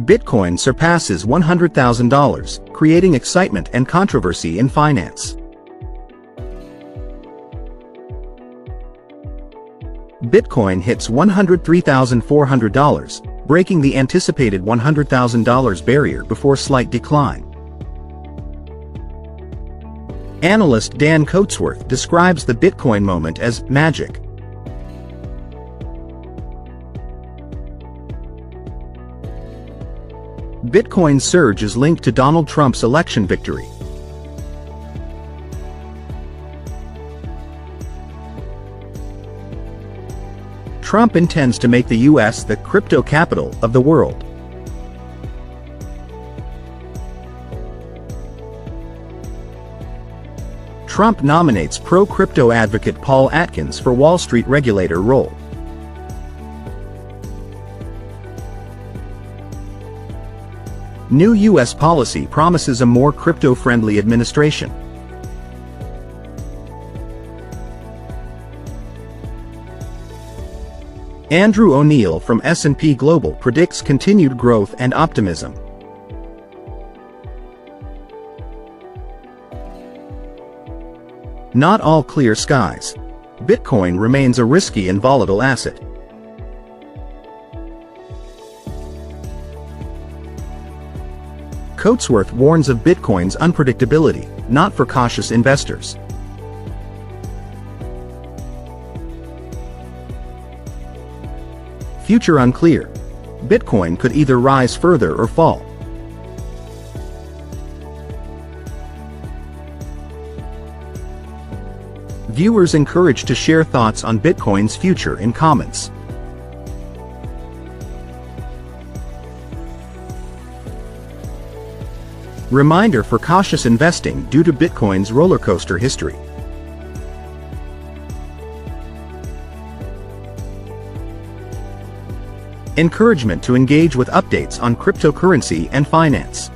Bitcoin surpasses $100,000, creating excitement and controversy in finance. Bitcoin hits $103,400, breaking the anticipated $100,000 barrier before slight decline. Analyst Dan Coatsworth describes the Bitcoin moment as magic. Bitcoin's surge is linked to Donald Trump's election victory. Trump intends to make the U.S. the crypto capital of the world. Trump nominates pro-crypto advocate Paul Atkins for Wall Street regulator role. New U.S. policy promises a more crypto-friendly administration. Andrew O'Neill from S&P Global predicts continued growth and optimism. Not all clear skies. Bitcoin remains a risky and volatile asset. Coatsworth warns of Bitcoin's unpredictability, not for cautious investors. Future unclear. Bitcoin could either rise further or fall. Viewers encouraged to share thoughts on Bitcoin's future in comments. Reminder for cautious investing due to Bitcoin's rollercoaster history. Encouragement to engage with updates on cryptocurrency and finance.